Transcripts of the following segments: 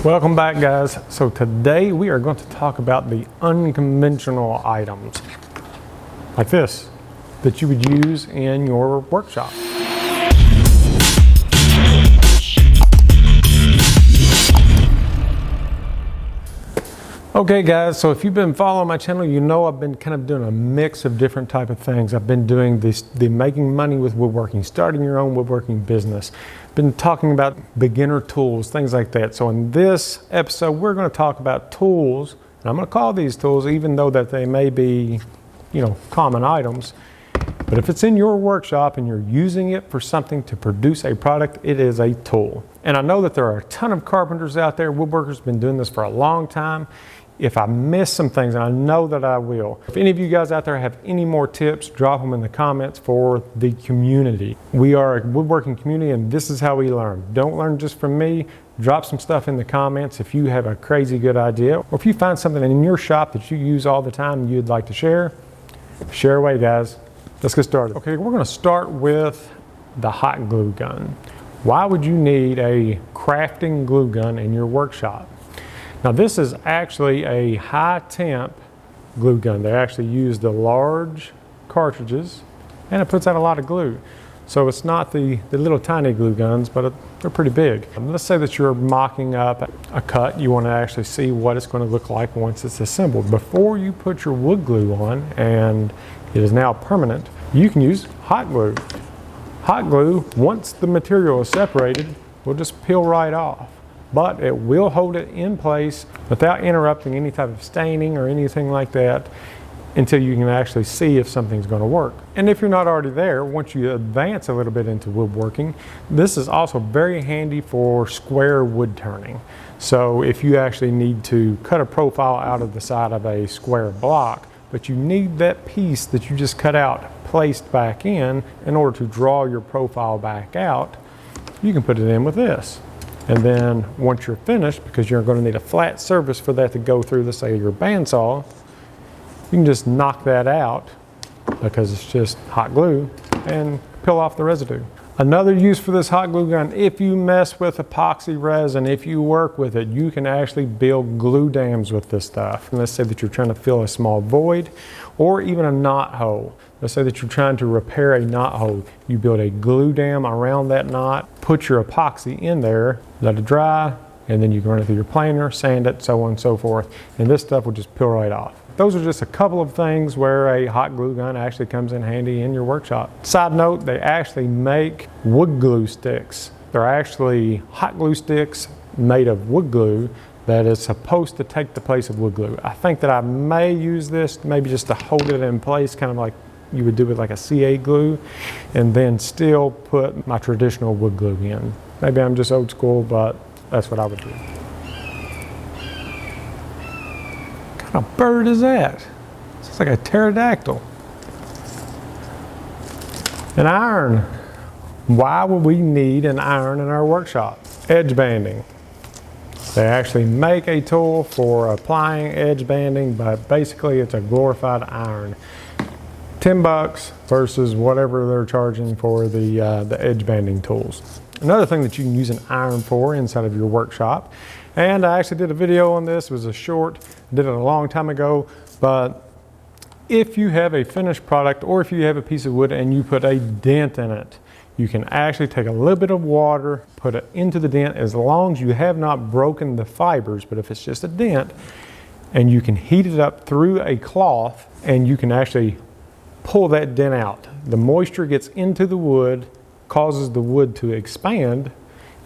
Welcome back, guys. So today we are going to talk about the unconventional items like this that you would use in your workshop. Okay guys, so if you've been following my channel, you know I've been kind of doing a mix of different type of things. I've been doing the making money with woodworking, starting your own woodworking business. Been talking about beginner tools, things like that. So in this episode, we're going to talk about tools, and I'm going to call these tools, even though that they may be, common items. But if it's in your workshop and you're using it for something to produce a product, it is a tool. And I know that there are a ton of carpenters out there, woodworkers, been doing this for a long time. If I miss some things, and I know that I will, if any of you guys out there have any more tips, drop them in the comments for the community. We are a woodworking community, and this is how we learn. Don't learn just from me. Drop some stuff in the comments if you have a crazy good idea, or if you find something in your shop that you use all the time and you'd like to share away, guys. Let's get started. Okay, we're going to start with the hot glue gun. Why would you need a crafting glue gun in your workshop? Now this is actually a high temp glue gun. They actually use the large cartridges and it puts out a lot of glue. So it's not the little tiny glue guns, but they're pretty big. Let's say that you're mocking up a cut. You want to actually see what it's going to look like once it's assembled. Before you put your wood glue on and it is now permanent, you can use hot glue. Hot glue, once the material is separated, will just peel right off. But it will hold it in place without interrupting any type of staining or anything like that until you can actually see if something's going to work. And if you're not already there, once you advance a little bit into woodworking, this is also very handy for square wood turning. So if you actually need to cut a profile out of the side of a square block, but you need that piece that you just cut out placed back in order to draw your profile back out, you can put it in with this. And then once you're finished, because you're going to need a flat surface for that to go through, let's say your bandsaw, you can just knock that out because it's just hot glue and peel off the residue. Another use for this hot glue gun, if you mess with epoxy resin, if you work with it, you can actually build glue dams with this stuff. And let's say that you're trying to fill a small void or even a knot hole. Let's say that you're trying to repair a knot hole. You build a glue dam around that knot, put your epoxy in there, let it dry, and then you can run it through your planer, sand it, so on and so forth. And this stuff will just peel right off. Those are just a couple of things where a hot glue gun actually comes in handy in your workshop. Side note, they actually make wood glue sticks. They're actually hot glue sticks made of wood glue that is supposed to take the place of wood glue. I think that I may use this maybe just to hold it in place, kind of like you would do with like a CA glue, and then still put my traditional wood glue in. Maybe I'm just old school, but that's what I would do. What kind of bird is that? It's like a pterodactyl. An iron. Why would we need an iron in our workshop? Edge banding. They actually make a tool for applying edge banding, but basically it's a glorified iron. $10 versus whatever they're charging for the edge banding tools. Another thing that you can use an iron for inside of your workshop, and I actually did a video on this, it was a short, I did it a long time ago, but if you have a finished product or if you have a piece of wood and you put a dent in it, you can actually take a little bit of water, put it into the dent as long as you have not broken the fibers, but if it's just a dent, and you can heat it up through a cloth and you can actually pull that dent out. The moisture gets into the wood, causes the wood to expand,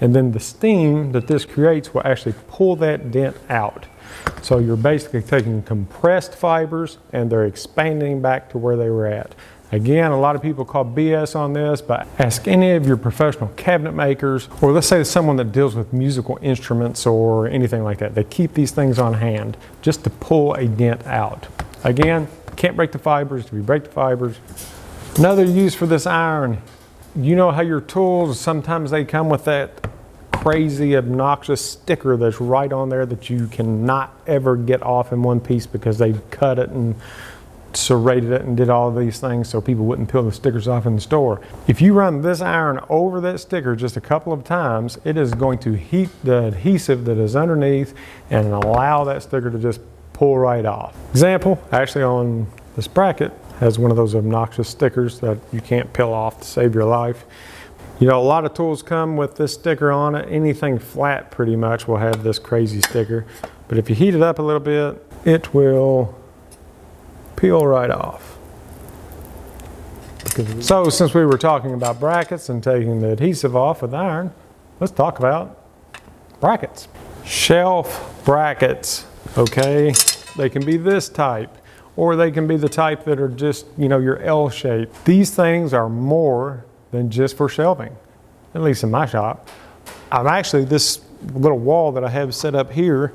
and then the steam that this creates will actually pull that dent out. So you're basically taking compressed fibers and they're expanding back to where they were at. Again, a lot of people call BS on this, but ask any of your professional cabinet makers, or let's say someone that deals with musical instruments or anything like that. They keep these things on hand just to pull a dent out. Again, can't break the fibers. If you break the fibers. Another use for this iron, you know how your tools, sometimes they come with that crazy obnoxious sticker that's right on there that you cannot ever get off in one piece because they cut it and serrated it and did all of these things so people wouldn't peel the stickers off in the store. If you run this iron over that sticker just a couple of times, it is going to heat the adhesive that is underneath and allow that sticker to just pull right off. Example, actually on this bracket has one of those obnoxious stickers that you can't peel off to save your life. You know, a lot of tools come with this sticker on it. Anything flat pretty much will have this crazy sticker. But if you heat it up a little bit, it will peel right off. So since we were talking about brackets and taking the adhesive off with iron, let's talk about brackets. Shelf brackets, okay? They can be this type, or they can be the type that are just, you know, your L shape. These things are more than just for shelving, at least in my shop. I'm actually, this little wall that I have set up here,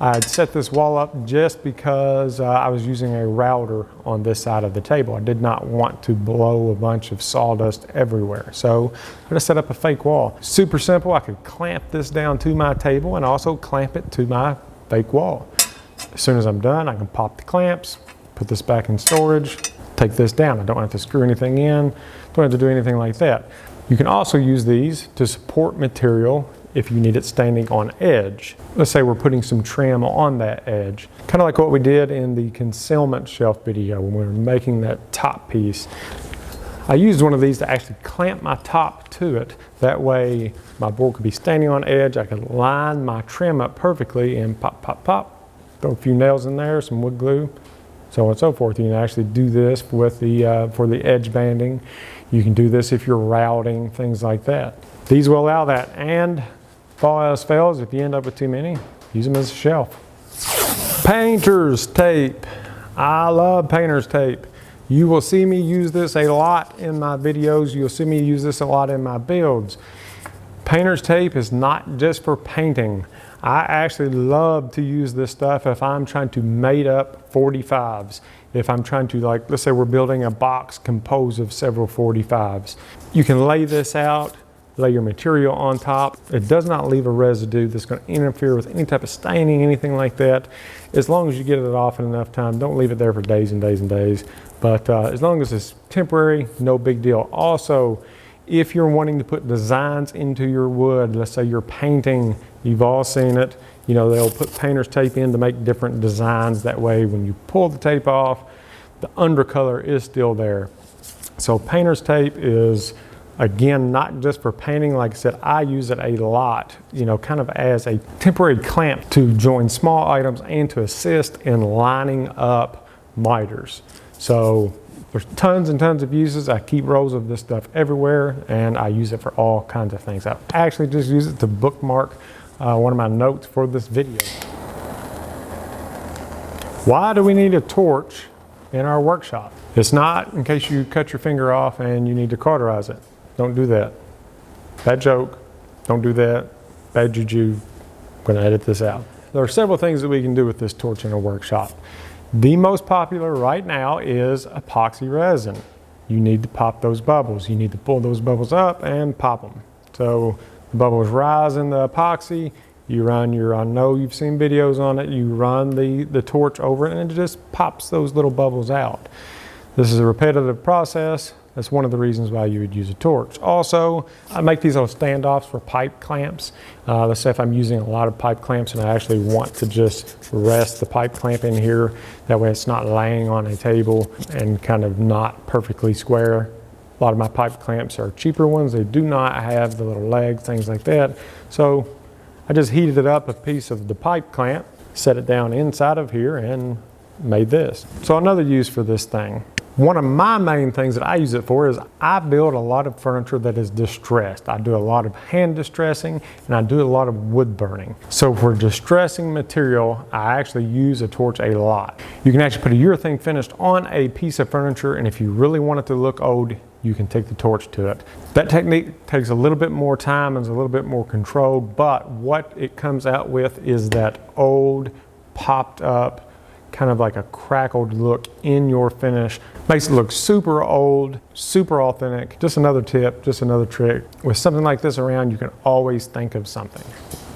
I'd set this wall up just because I was using a router on this side of the table. I did not want to blow a bunch of sawdust everywhere. So I just set up a fake wall. Super simple. I could clamp this down to my table and also clamp it to my fake wall. As soon as I'm done, I can pop the clamps, put this back in storage, take this down. I don't have to screw anything in, don't have to do anything like that. You can also use these to support material if you need it standing on edge. Let's say we're putting some trim on that edge. Kind of like what we did in the concealment shelf video when we were making that top piece. I used one of these to actually clamp my top to it. That way my board could be standing on edge. I could line my trim up perfectly and pop, pop, pop. Throw a few nails in there, some wood glue, so on and so forth. You can actually do this with the for the edge banding. You can do this if you're routing, things like that. These will allow that, and if all else fails, if you end up with too many, use them as a shelf. Painter's tape. I love painter's tape. You will see me use this a lot in my videos. You'll see me use this a lot in my builds. Painter's tape is not just for painting. I actually love to use this stuff if I'm trying to mate up 45s. If I'm trying to, like, let's say we're building a box composed of several 45s. You can lay this out, lay your material on top. It does not leave a residue that's going to interfere with any type of staining, anything like that. As long as you get it off in enough time, don't leave it there for days and days and days. But as long as it's temporary, no big deal. Also, if you're wanting to put designs into your wood, let's say you're painting, you've all seen it, you know, they'll put painter's tape in to make different designs. That way, when you pull the tape off, the undercolor is still there. So painter's tape is, again, not just for painting. Like I said, I use it a lot, you know, kind of as a temporary clamp to join small items and to assist in lining up miters. So there's tons and tons of uses. I keep rolls of this stuff everywhere, and I use it for all kinds of things. I actually just use it to bookmark one of my notes for this video. Why do we need a torch in our workshop? It's not in case you cut your finger off and you need to cauterize it. Don't do that. Bad joke. Don't do that. Bad juju. I'm going to edit this out. There are several things that we can do with this torch in a workshop. The most popular right now is epoxy resin. You need to pop those bubbles. You need to pull those bubbles up and pop them. So the bubbles rise in the epoxy. You run your, I know you've seen videos on it, you run the torch over it and it just pops those little bubbles out. This is a repetitive process. That's one of the reasons why you would use a torch. Also, I make these little standoffs for pipe clamps. Let's say if I'm using a lot of pipe clamps and I actually want to just rest the pipe clamp in here, that way it's not laying on a table and kind of not perfectly square. A lot of my pipe clamps are cheaper ones. They do not have the little legs, things like that. So I just heated up a piece of the pipe clamp, set it down inside of here, and made this. So another use for this thing. One of my main things that I use it for is I build a lot of furniture that is distressed. I do a lot of hand distressing and I do a lot of wood burning. So for distressing material, I actually use a torch a lot. You can actually put a urethane finish on a piece of furniture, and if you really want it to look old, you can take the torch to it. That technique takes a little bit more time and is a little bit more controlled, but what it comes out with is that old, popped up, kind of like a crackled look in your finish. Makes it look super old, super authentic. Just another tip, just another trick. With something like this around, you can always think of something.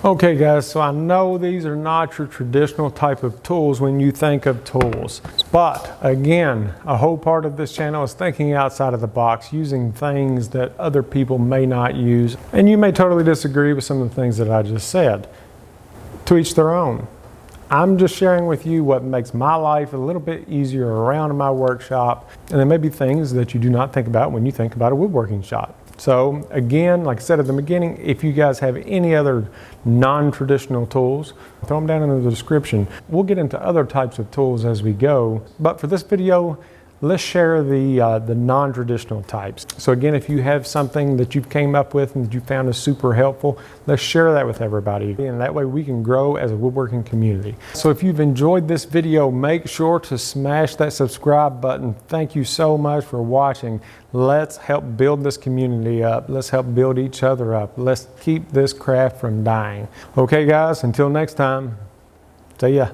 Okay guys, so I know these are not your traditional type of tools when you think of tools. But again, a whole part of this channel is thinking outside of the box, using things that other people may not use. And you may totally disagree with some of the things that I just said. To each their own. I'm just sharing with you what makes my life a little bit easier around in my workshop. And there may be things that you do not think about when you think about a woodworking shop. So again, like I said at the beginning, if you guys have any other non-traditional tools, throw them down in the description. We'll get into other types of tools as we go. But for this video, let's share the non-traditional types. So again, if you have something that you've came up with and that you found is super helpful, let's share that with everybody. And that way we can grow as a woodworking community. So if you've enjoyed this video, make sure to smash that subscribe button. Thank you so much for watching. Let's help build this community up. Let's help build each other up. Let's keep this craft from dying. Okay guys, until next time, see ya.